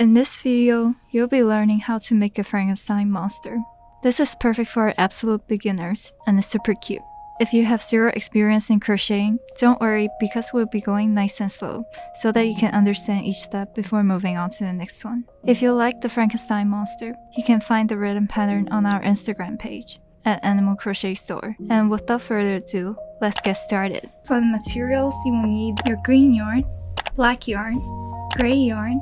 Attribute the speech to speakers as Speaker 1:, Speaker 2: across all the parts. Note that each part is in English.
Speaker 1: In this video, you'll be learning how to make a Frankenstein monster. This is perfect for absolute beginners and is super cute. If you have zero experience in crocheting, don't worry because we'll be going nice and slow so that you can understand each step before moving on to the next one. If you like the Frankenstein monster, you can find the written pattern on our Instagram page at Animal Crochet Store. And without further ado, let's get started. For the materials, you will need your green yarn, black yarn, gray yarn,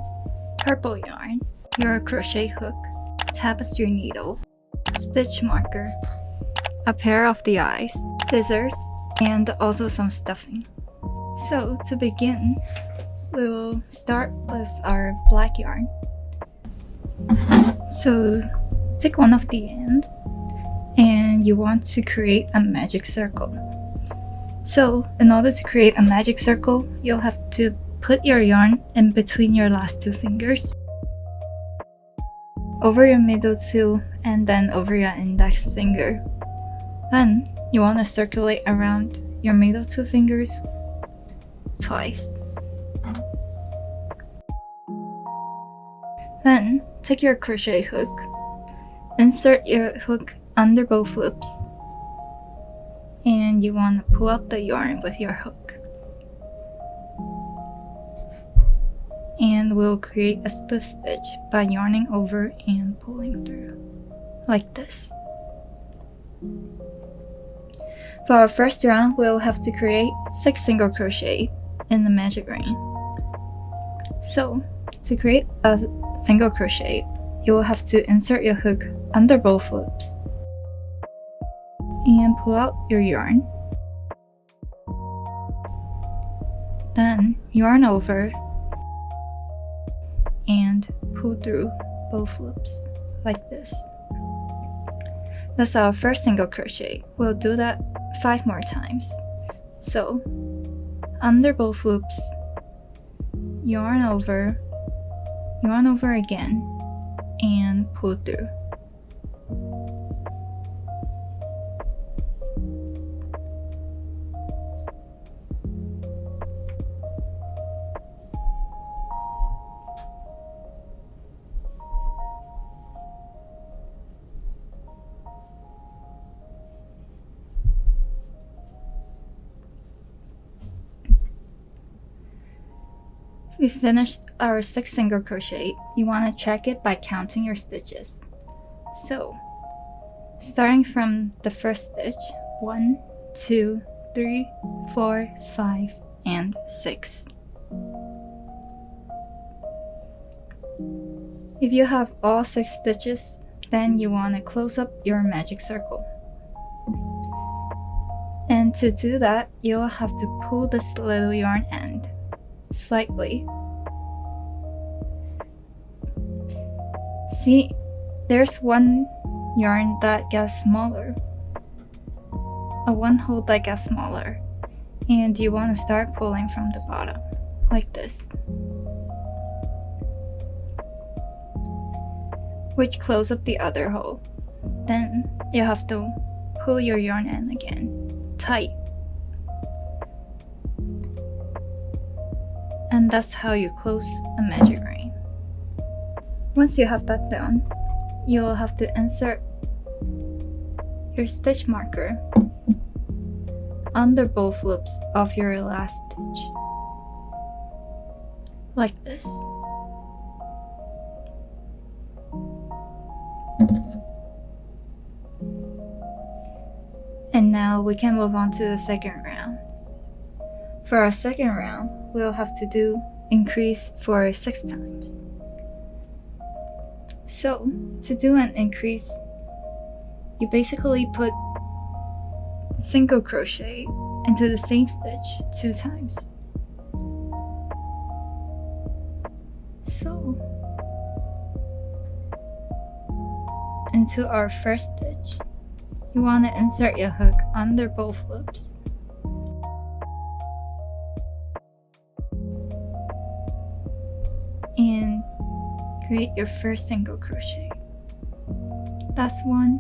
Speaker 1: purple yarn, your crochet hook, tapestry needle, stitch marker, a pair of the eyes, scissors, and also some stuffing. So to begin, we will start with our black yarn. So take one of the ends and you want to create a magic circle. So in order to create a magic circle, you'll have to put your yarn in between your last two fingers, over your middle two, and then over your index finger. Then you want to circulate around your middle two fingers twice. Then take your crochet hook, insert your hook under both loops, and you want to pull out the yarn with your hook. And we'll create a slip stitch by yarning over and pulling through, like this. For our first round, we'll have to create 6 single crochet in the magic ring. So, to create a single crochet, you will have to insert your hook under both loops and pull out your yarn. Then yarn over and pull through both loops like this. That's our first single crochet. We'll do that 5 more times. So under both loops, yarn over again, and pull through. We finished our 6 single crochet. You want to check it by counting your stitches. So, starting from the first stitch, 1, 2, 3, 4, 5, and 6. If you have all 6 stitches, then you want to close up your magic circle. And to do that, you'll have to pull this little yarn end slightly. See, there's one yarn that gets smaller, one hole that gets smaller, and you want to start pulling from the bottom like this, which close up the other hole. Then you have to pull your yarn end again tight. And that's how you close a magic ring. Once you have that done, you will have to insert your stitch marker under both loops of your last stitch, like this. And now we can move on to the second round. For our second round, we'll have to do increase for 6 times. So, to do an increase, you basically put single crochet into the same stitch 2 times. So, into our first stitch, you want to insert your hook under both loops. And create your first single crochet. That's 1,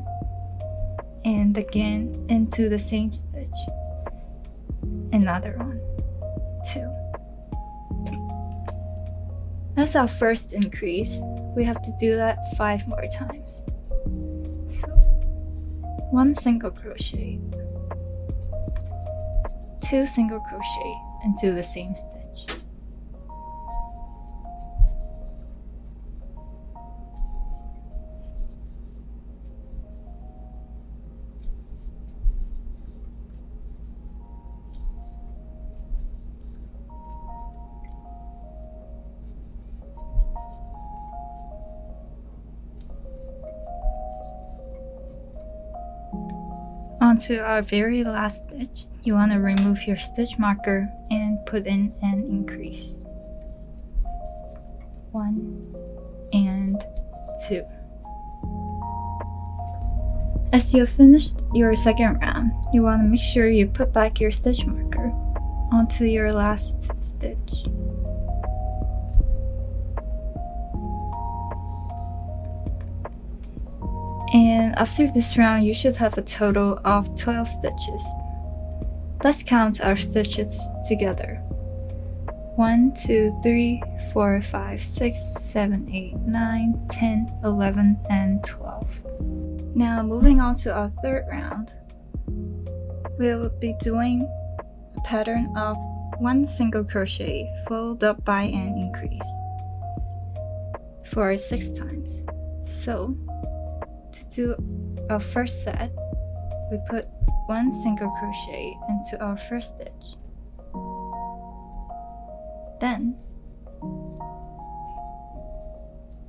Speaker 1: and again into the same stitch, another one, 2, That's our first increase. We have to do that 5 more times. So 1 single crochet, 2 single crochet into the same stitch. Onto our very last stitch, you want to remove your stitch marker and put in an increase. 1 and 2. As you have finished your second round, you want to make sure you put back your stitch marker onto your last stitch. And after this round, you should have a total of 12 stitches. Let's count our stitches together. 1, 2, 3, 4, 5, 6, 7, 8, 9, 10, 11, and 12. Now moving on to our third round, we'll be doing a pattern of 1 single crochet followed up by an increase for 6 times. So to do our first set, we put 1 single crochet into our first stitch. Then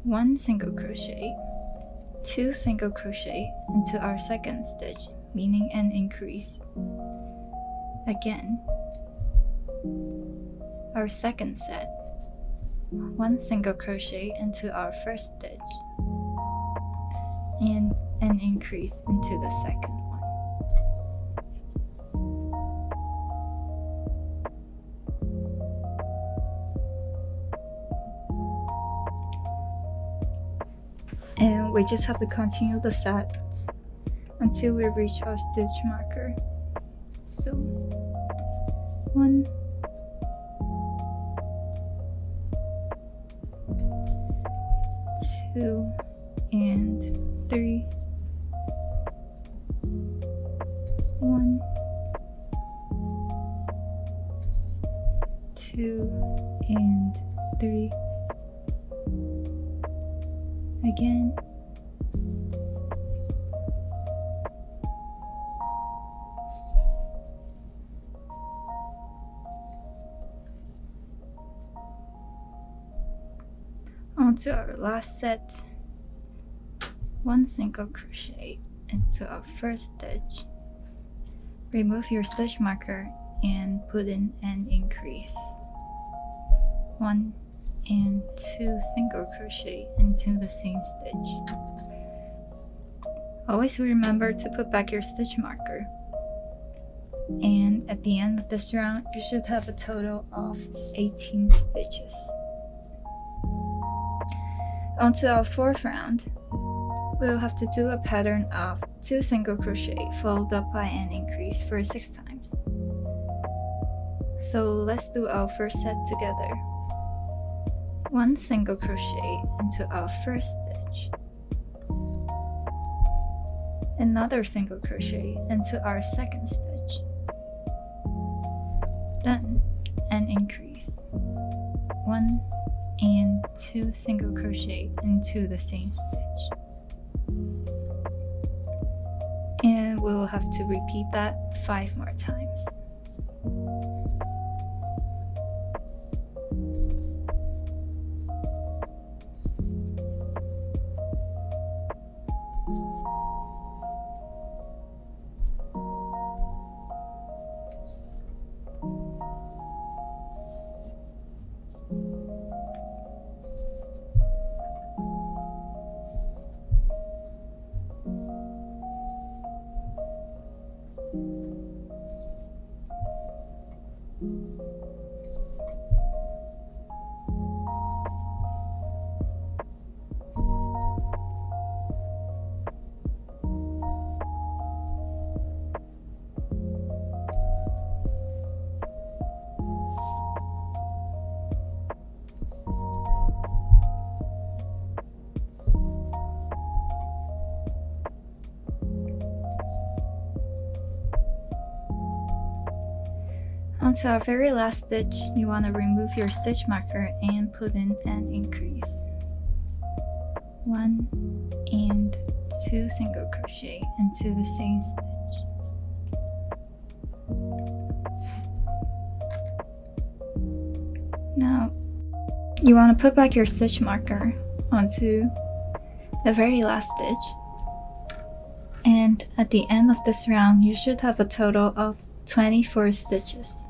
Speaker 1: 1 single crochet, 2 single crochet into our second stitch, meaning an increase. Again, our second set, 1 single crochet into our first stitch, and an increase into the second one. And we just have to continue the sets until we reach our stitch marker. So 1, 2, and 3, 1, 2, and 3, again, onto our last set, 1 single crochet into our first stitch, remove your stitch marker and put in an increase. 1 and 2 single crochet into the same stitch. Always remember to put back your stitch marker. And at the end of this round, you should have a total of 18 stitches. Onto our fourth round, we'll have to do a pattern of 2 single crochet followed up by an increase for 6 times. So let's do our first set together. 1 single crochet into our first stitch, another single crochet into our second stitch, then an increase, 1 and 2 single crochet into the same stitch, and we'll have to repeat that 5 more times. Onto our very last stitch, you want to remove your stitch marker and put in an increase. 1 and 2 single crochet into the same stitch. Now, you want to put back your stitch marker onto the very last stitch, and at the end of this round you should have a total of 24 stitches.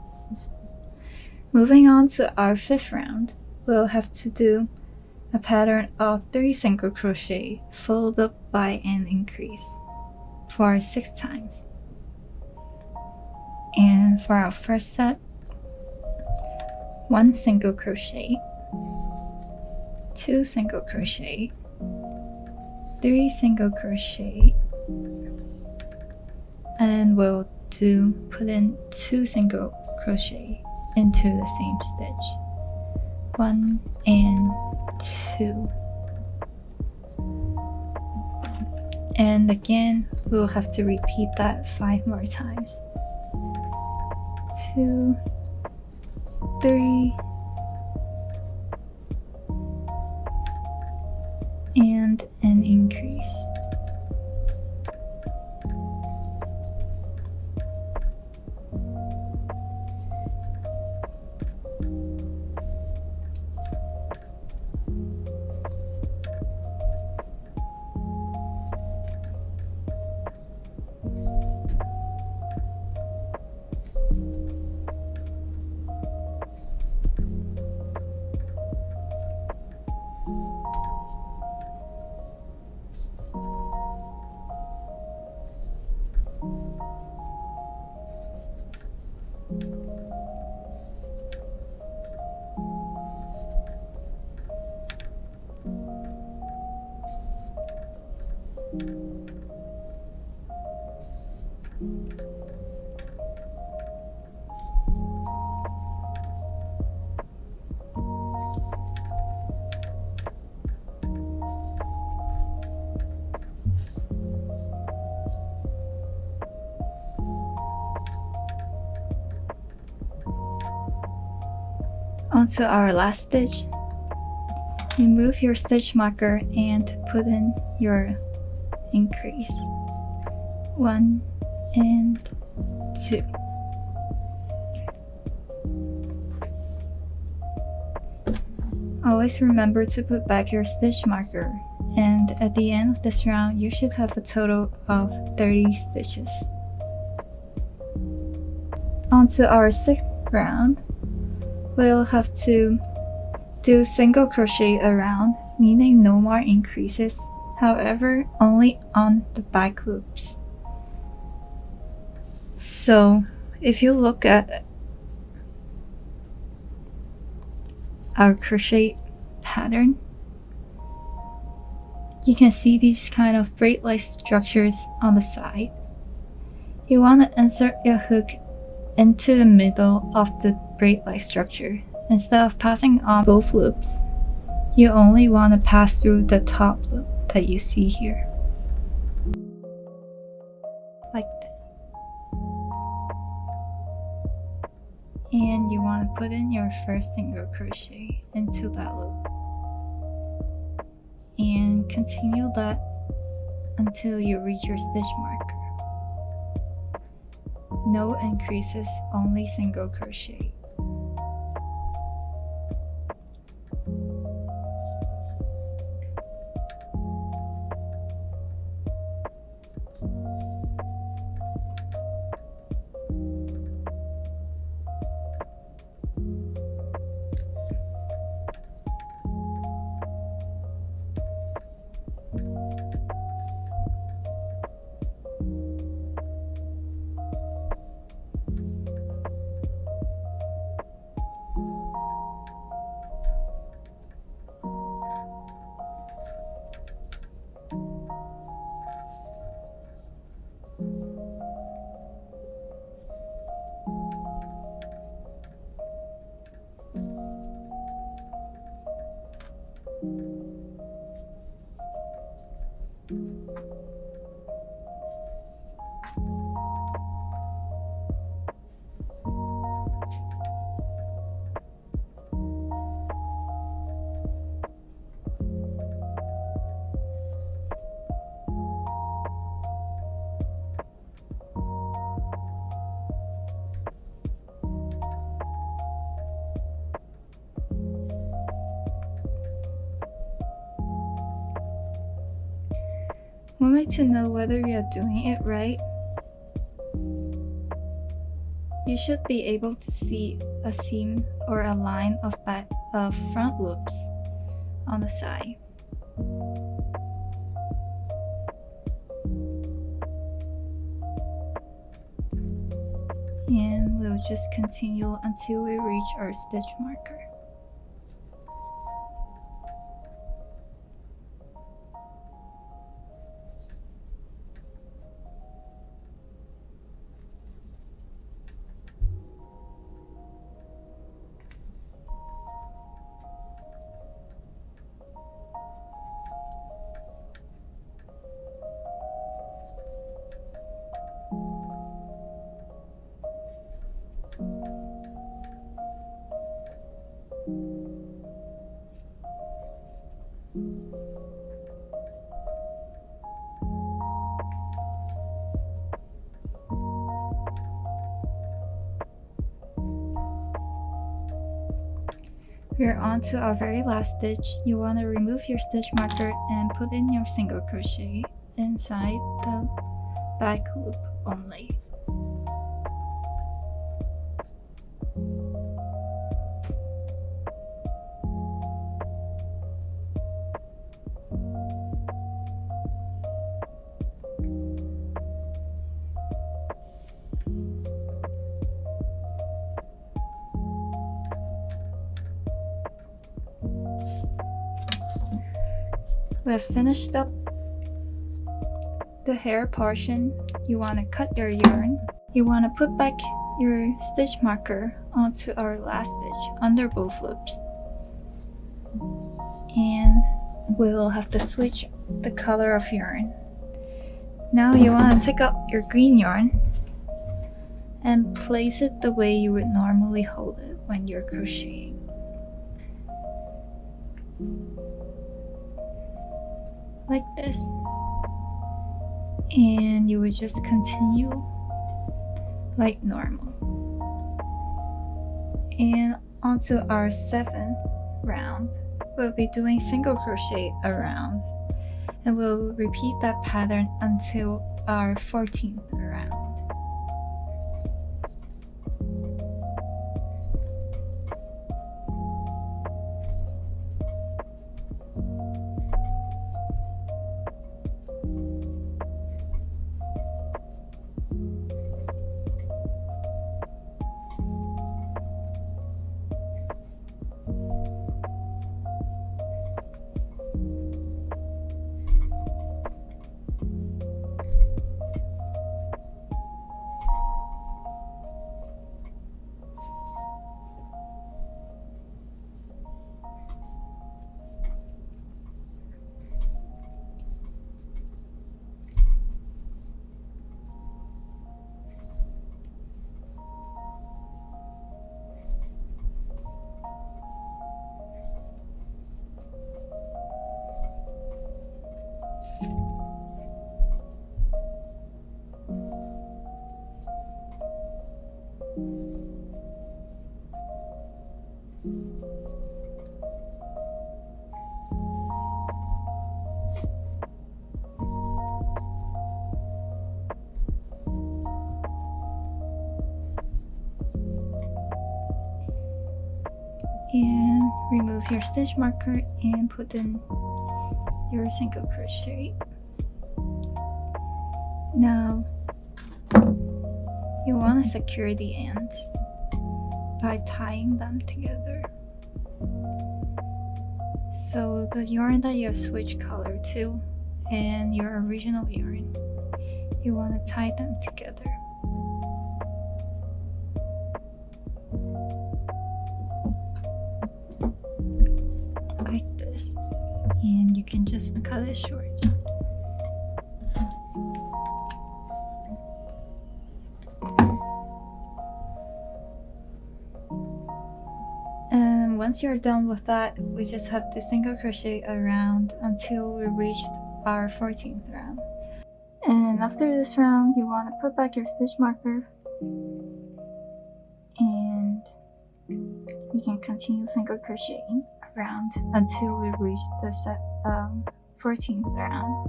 Speaker 1: Moving on to our 5th round, we'll have to do a pattern of 3 single crochet followed up by an increase for 6 times. And for our first set, 1 single crochet, 2 single crochet, 3 single crochet, and we'll put in 2 single crochet into the same stitch. 1 and 2. And again, we'll have to repeat that 5 more times. 2, 3, and an increase. Onto our last stitch, remove your stitch marker and put in your increase. 1 and 2. Always remember to put back your stitch marker, and at the end of this round you should have a total of 30 stitches. Onto our 6th round, we'll have to do single crochet around, meaning no more increases, however only on the back loops. So if you look at our crochet pattern, you can see these kind of braid-like structures on the side. You want to insert your hook into the middle of the braid-like structure. Instead of passing on both loops, you only want to pass through the top loop that you see here, like this. And you want to put in your first single crochet into that loop and continue that until you reach your stitch marker. No increases, only single crochet. Want me to know whether you're doing it right? You should be able to see a seam or a line of front loops on the side. And we'll just continue until we reach our stitch marker. We're on to our very last stitch. You want to remove your stitch marker and put in your single crochet inside the back loop only. We've finished up the hair portion. You want to cut your yarn. You want to put back your stitch marker onto our last stitch under both loops. And we'll have to switch the color of yarn. Now you want to take out your green yarn and place it the way you would normally hold it when you're crocheting. Like this, and you would just continue like normal. And onto our 7th round, we'll be doing single crochet around, and we'll repeat that pattern until our 14th round. And remove your stitch marker and put in your single crochet. Now you want to secure the ends by tying them together. So the yarn that you have switched color to and your original yarn, you want to tie them together. Like this, and you can just cut it short. And once you're done with that, we just have to single crochet around until we reach our 14th round. And after this round, you want to put back your stitch marker, and you can continue single crocheting around until we reach the 14th round.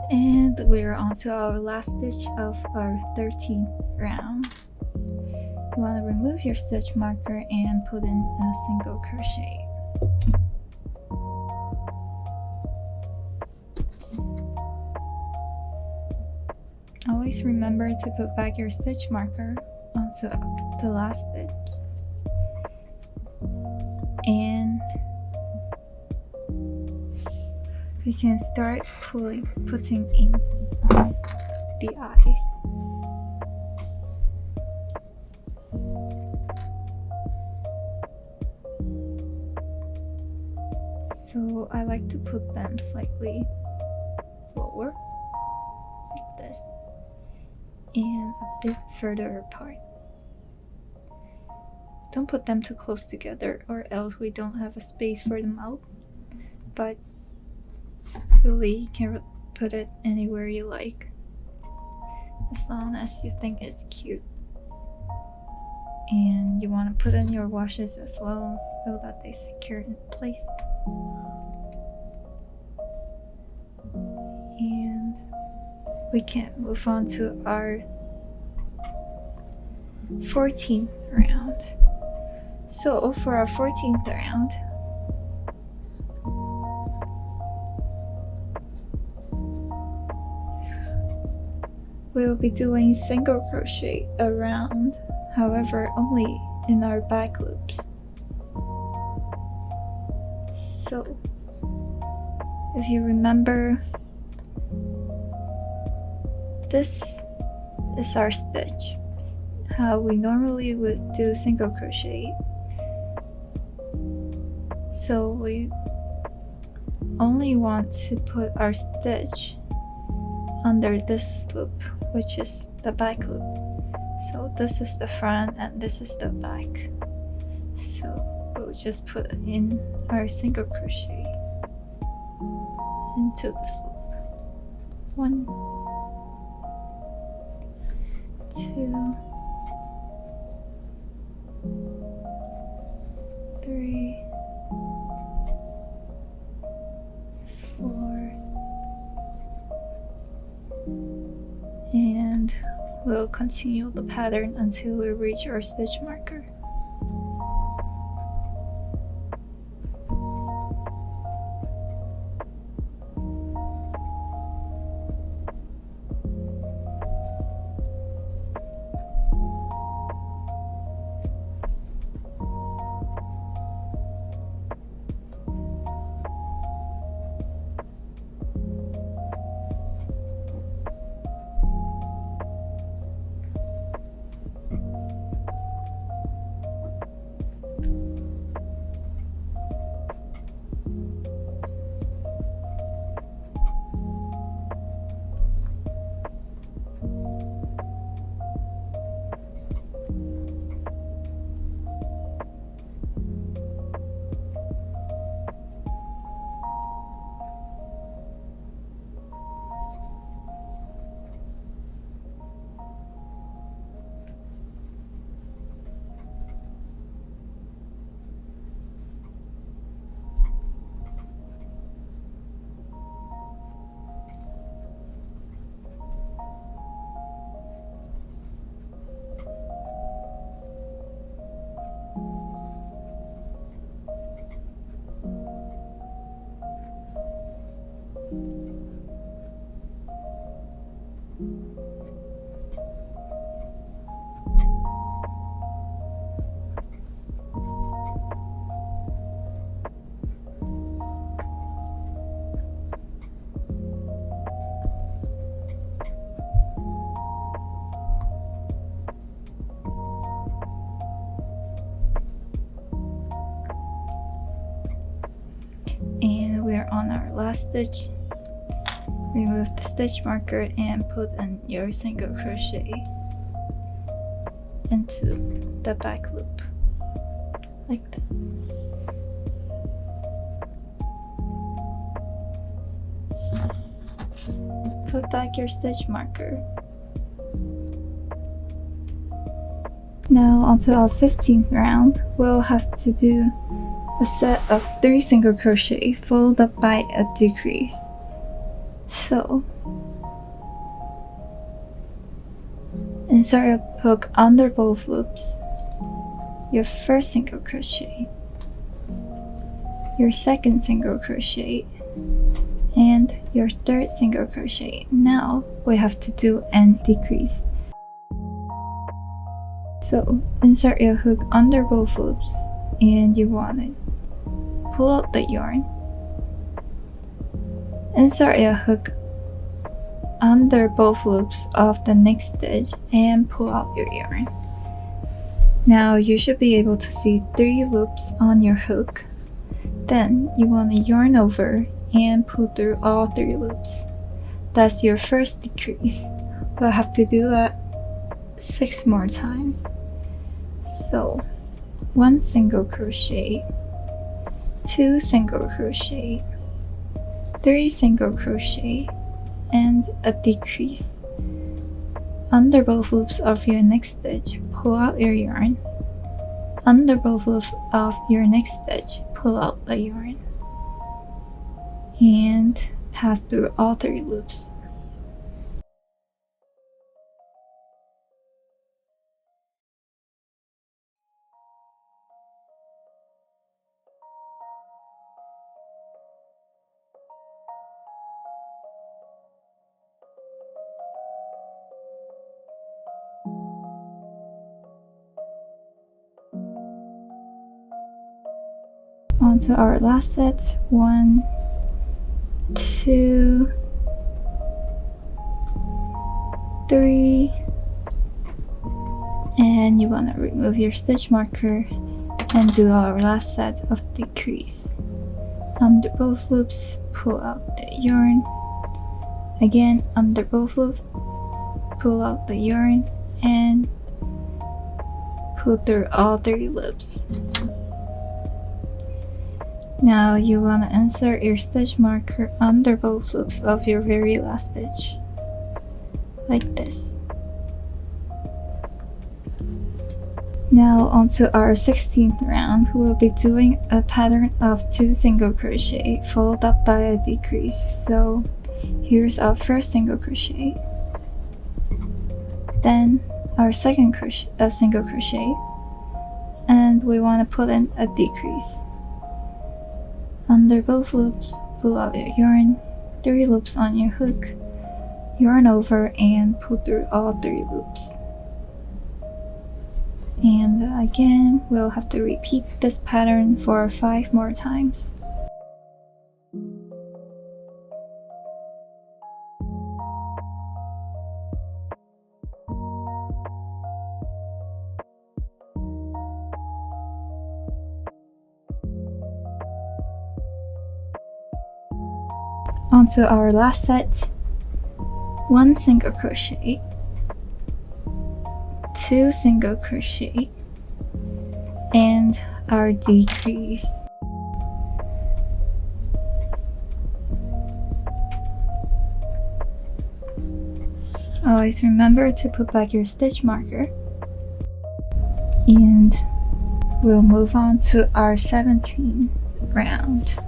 Speaker 1: And we're on to our last stitch of our 13th round. You want to remove your stitch marker and put in a single crochet. Always remember to put back your stitch marker onto the last stitch. And we can start putting in the eyes. So I like to put them slightly lower, like this, and a bit further apart. Don't put them too close together or else we don't have a space for the mouth, but really you can put it anywhere you like, as long as you think it's cute. And you want to put in your washes as well so that they secure in place. And we can move on to our 14th round. So for our 14th round, we'll be doing single crochet around, however only in our back loops. So if you remember, this is our stitch, how we normally would do single crochet. So we only want to put our stitch under this loop, which is the back loop. So this is the front and this is the back. So we'll just put in our single crochet into this loop. 1, 2, 3, 4, and we'll continue the pattern until we reach our stitch marker. And we're on our last stitch. Remove the stitch marker and put in your single crochet into the back loop, like that. Put back your stitch marker. Now onto our 15th round, we'll have to do a set of 3 single crochet followed up by a decrease. So insert a hook under both loops, your first single crochet, your second single crochet, and your third single crochet. Now we have to do an decrease. So insert your hook under both loops and you want it. Pull out the yarn. Insert your hook under both loops of the next stitch and pull out your yarn. Now you should be able to see 3 loops on your hook. Then you want to yarn over and pull through all 3 loops. That's your first decrease. We'll have to do that 6 more times. So 1 single crochet, 2 single crochet, 3 single crochet, and a decrease. Under both loops of your next stitch, pull out your yarn. Under both loops of your next stitch, pull out the yarn. And pass through all 3 loops. On to our last set. 1, 2, 3, and you want to remove your stitch marker and do our last set of decrease. Under both loops, pull out the yarn. Again, under both loops, pull out the yarn and pull through all 3 loops. Now you want to insert your stitch marker under both loops of your very last stitch, like this. Now onto our 16th round, we'll be doing a pattern of 2 single crochet followed up by a decrease. So here's our first single crochet, then our second single crochet, and we want to put in a decrease. Under both loops, pull out your yarn, 3 loops on your hook, yarn over and pull through all 3 loops. And again, we'll have to repeat this pattern for 5 more times. Onto our last set. 1 single crochet, 2 single crochet, and our decrease. Always remember to put back your stitch marker. And we'll move on to our 17th round.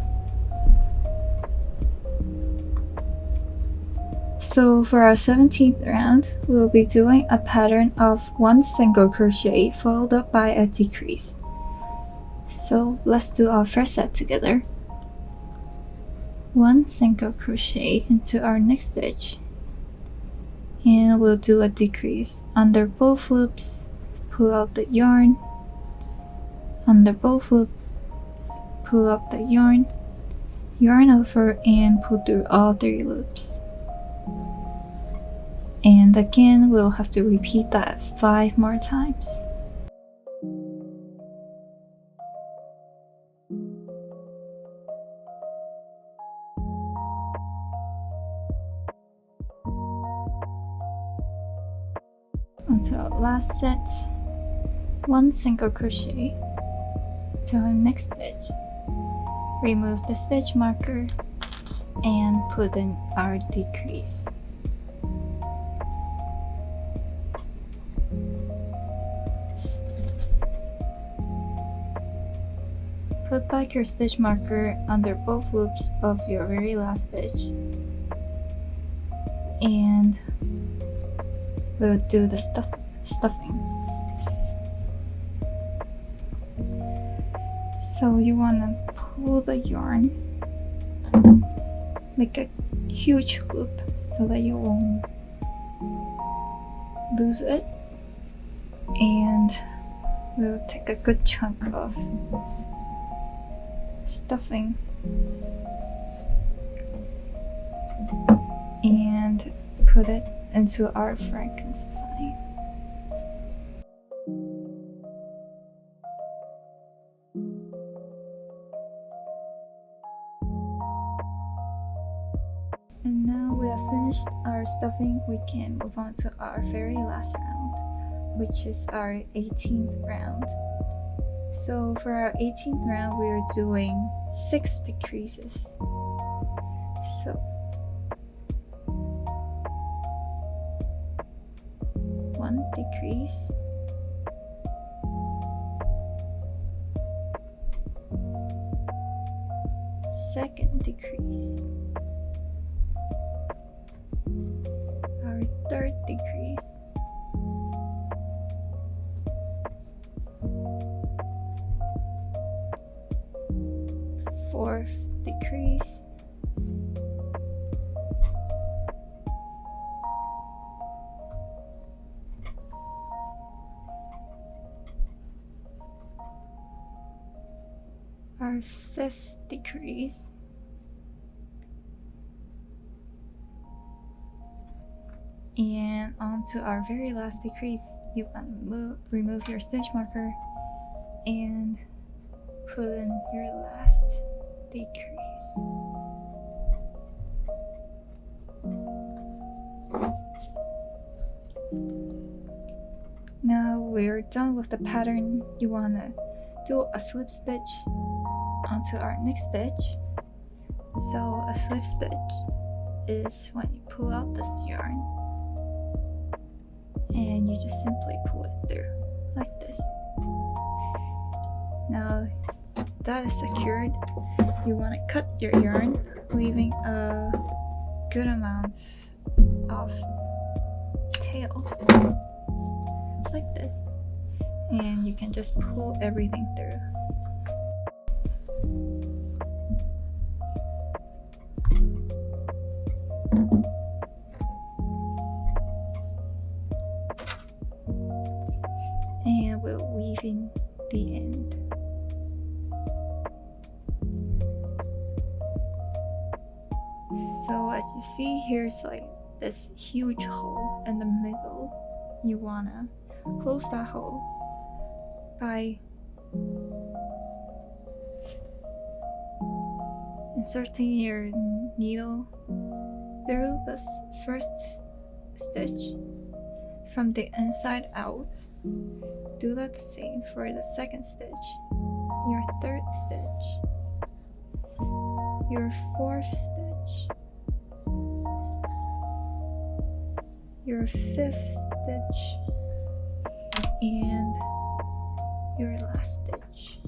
Speaker 1: So for our 17th round, we'll be doing a pattern of 1 single crochet followed up by a decrease. So let's do our first set together. 1 single crochet into our next stitch, and we'll do a decrease. Under both loops, pull out the yarn. Under both loops, pull up the yarn, yarn over and pull through all 3 loops. And again, we'll have to repeat that 5 more times. Onto our last set. 1 single crochet to our next stitch. Remove the stitch marker and put in our decrease. Put back your stitch marker under both loops of your very last stitch. and we'll do the stuffing. So you want to pull the yarn, make a huge loop so that you won't lose it, and we'll take a good chunk of stuffing and put it into our Frankenstein. And now we have finished our stuffing, we can move on to our very last round, which is our 18th round. So for our 18th round, we are doing 6 decreases. So 1 decrease, second decrease, our third decrease, fourth decrease, our fifth decrease, and on to our very last decrease. You remove your stitch marker and put in your last decrease. Now we're done with the pattern. You want to do a slip stitch onto our next stitch. So a slip stitch is when you pull out this yarn and you just simply pull it through like this. Now that is secured, you want to cut your yarn, leaving a good amount of tail like this, and you can just pull everything through. And we'll weave in the end. So as you see, here's like this huge hole in the middle. You wanna close that hole by inserting your needle through this first stitch from the inside out. Do that the same for the second stitch, your third stitch, your fourth stitch, your fifth stitch, and your last stitch.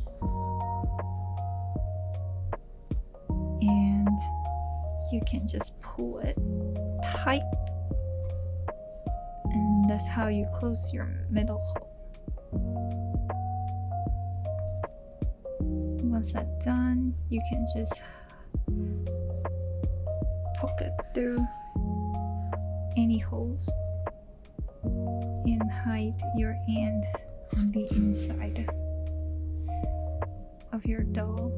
Speaker 1: And you can just pull it tight, and that's how you close your middle hole. Once that's done, you can just poke it through any holes and hide your hand on the inside of your doll.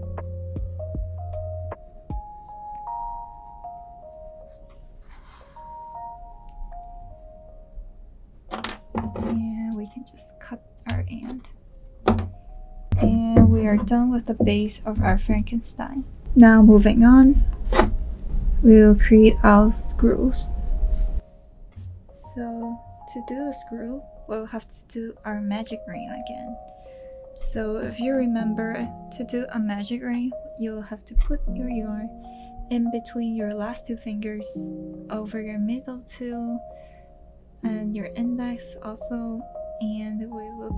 Speaker 1: And we can just cut our end. And we are done with the base of our Frankenstein. Now moving on, we'll create our screws. So to do the screw, we'll have to do our magic ring again. So if you remember, to do a magic ring, you'll have to put your yarn in between your last two fingers, over your middle two, and your index also, and we loop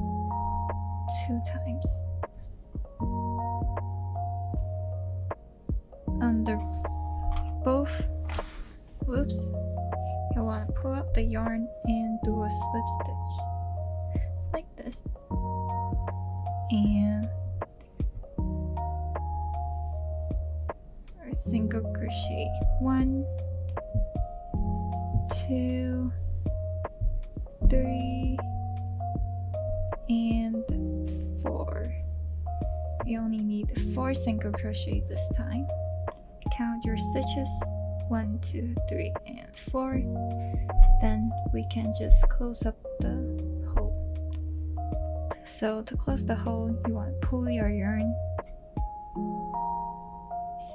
Speaker 1: 2 times. Under both loops, you want to pull out the yarn and do a slip stitch like this, and or single crochet 1, 2, 3, and 4. You only need 4 single crochet this time. Count your stitches, 1, 2, 3, and 4. Then we can just close up the hole. So to close the hole, you want to pull your yarn.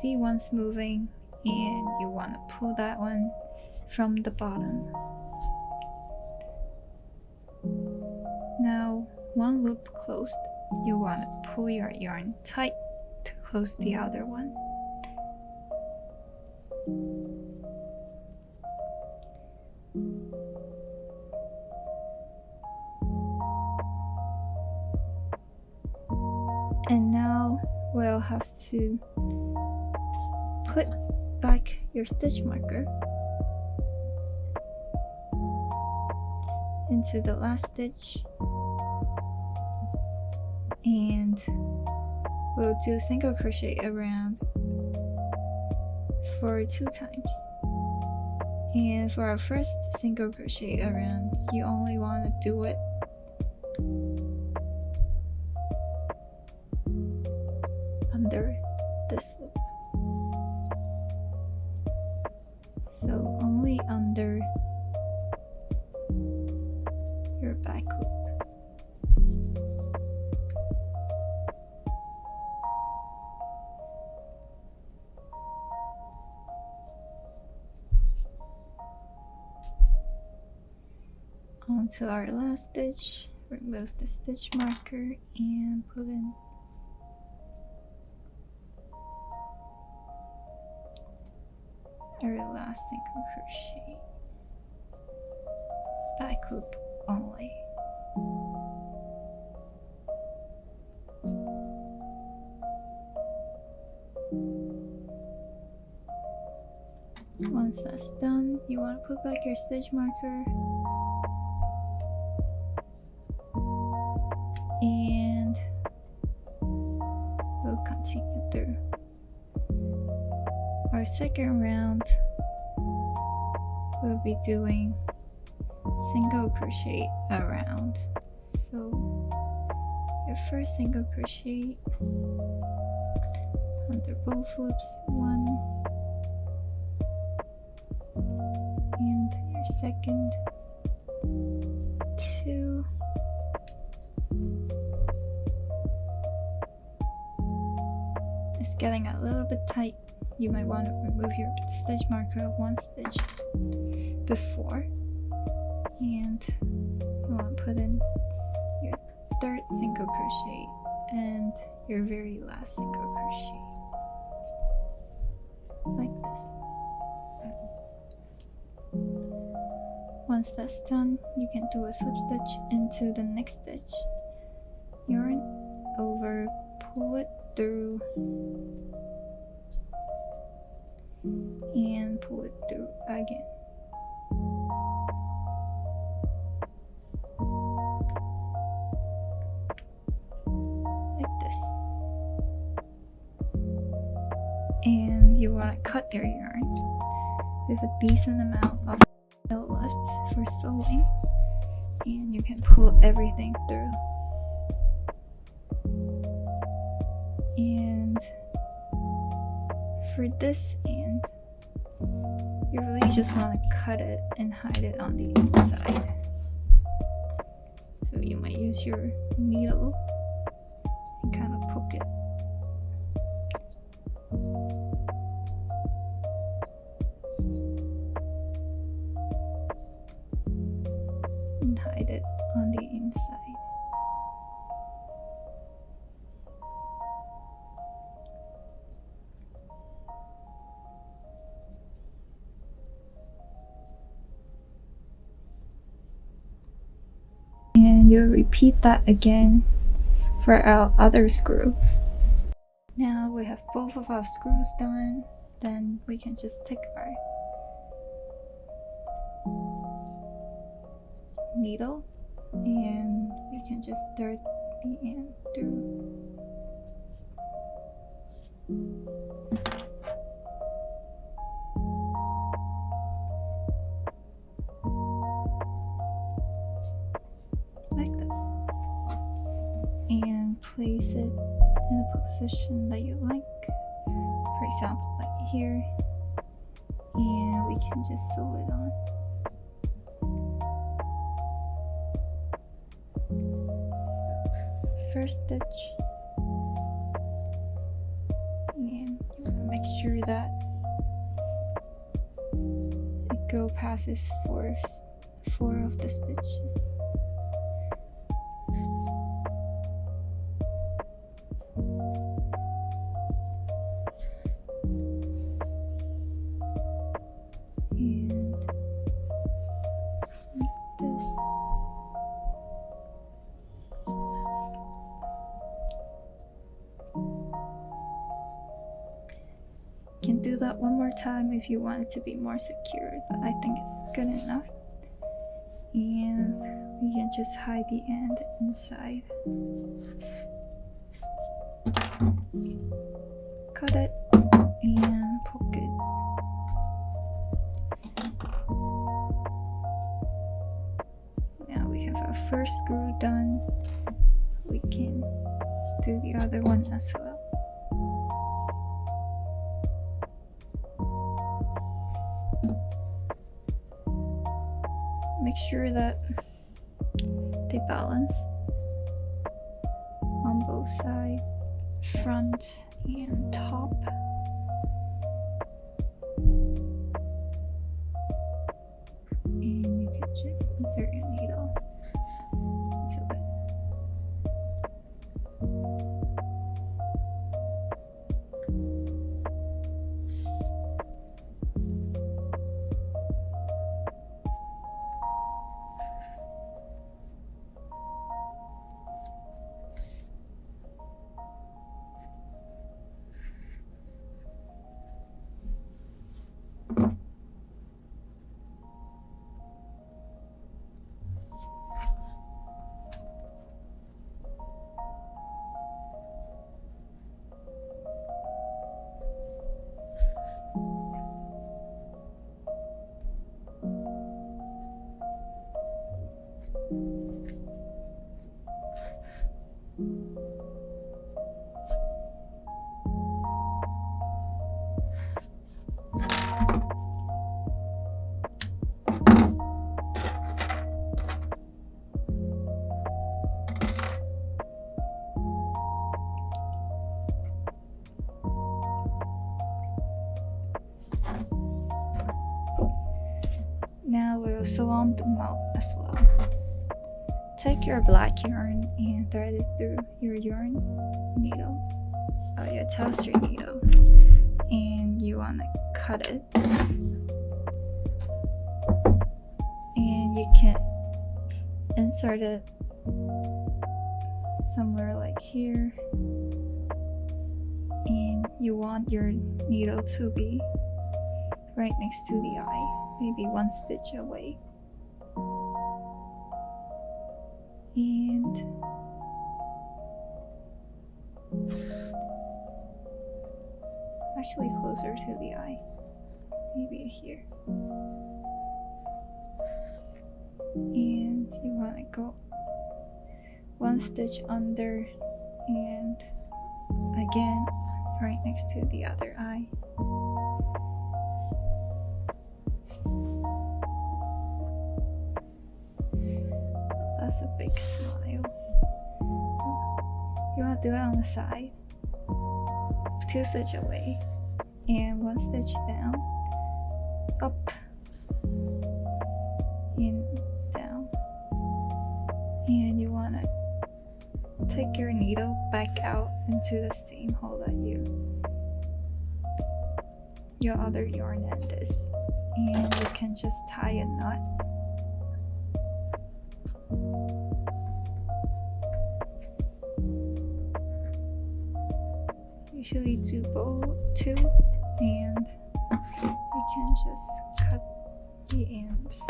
Speaker 1: See one's moving, and you want to pull that one from the bottom. Now, one loop closed, you want to pull your yarn tight to close the other one. And now we'll have to put back your stitch marker into the last stitch, and we'll do single crochet around for 2 times. And for our first single crochet around, you only want to do it under this loop. So only under your back loop. Onto our last stitch, remove the stitch marker and put in our last single crochet, back loop only. Once that's done, you want to put back your stitch marker and we'll continue through. Our second round, we'll be doing single crochet around. So your first single crochet under both loops, 1, and your second, 2, it's getting a little bit tight. You might want to remove your stitch marker 1 stitch before, and you want to put in your third single crochet and your very last single crochet like this. Once that's done, you can do a slip stitch into the next stitch, yarn over, pull it through, and pull it through again. Like this. And you want to cut your yarn with a decent amount of tail left for sewing, and you can pull everything through. And for this end, you really just want to cut it and hide it on the inside. So you might use your needle and kind of poke it. And hide it on the inside. And you'll repeat that again for our other screw. Now we have both of our screws done, then we can just take our needle, and we can just dart the end through. Like this. And place it in a position that you like. For example, like here. And we can just sew it on. First stitch, and you want to make sure that it go passes four of the stitches. And like this. Can do that one more time if you want it to be more secure, but I think it's good enough. And we can just hide the end inside. Cut it and poke it. Now we have our first screw done. We can do the other one as well. Make sure that they balance on both sides, front and top. And you can just insert your needle into it. Now we'll sew on the mouth as well. Take your black yarn and thread it through your yarn needle, your tapestry needle, and you want to cut it. And you can insert it somewhere like here, and you want your needle to be right next to the eye, maybe one stitch away. And actually closer to the eye, maybe here. And you want to go one stitch under and again right next to the other eye. That's a big smile. You want to do it on the side, 2 stitch away and 1 stitch down, up and down. And you want to take your needle back out into the same hole that your other yarn end is, and you can just tie a knot. Usually do two, and you can just cut the ends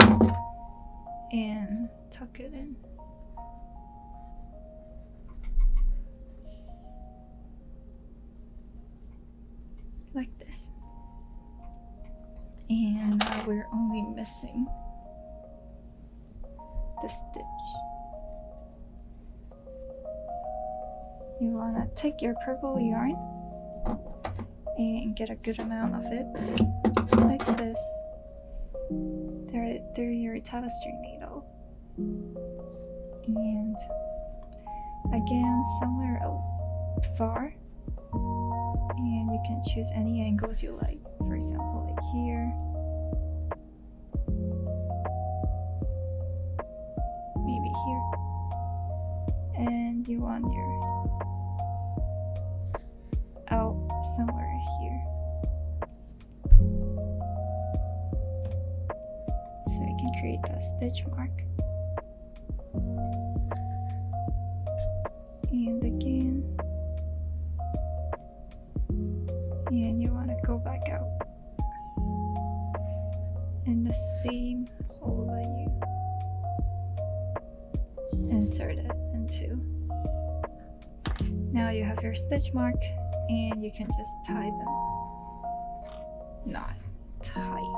Speaker 1: and tuck it in. Like this. And now we're only missing the stitch. You wanna take your purple yarn and get a good amount of it, like this, through your tapestry needle. And again, somewhere far, and you can choose any angles you like. For example, like here, maybe here, and you want your out somewhere here, so you can create that stitch mark. And again, and you want to go back out in the same hole that you inserted into. Now you have your stitch mark, and you can just tie them not tight.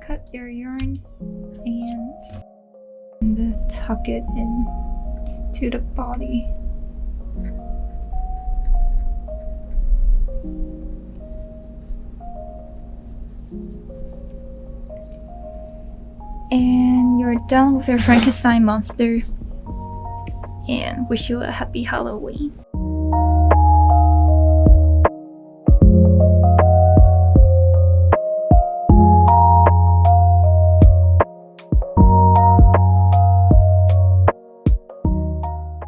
Speaker 1: Cut your yarn and tuck it in to the body. And you're done with your Frankenstein monster, and wish you a happy Halloween.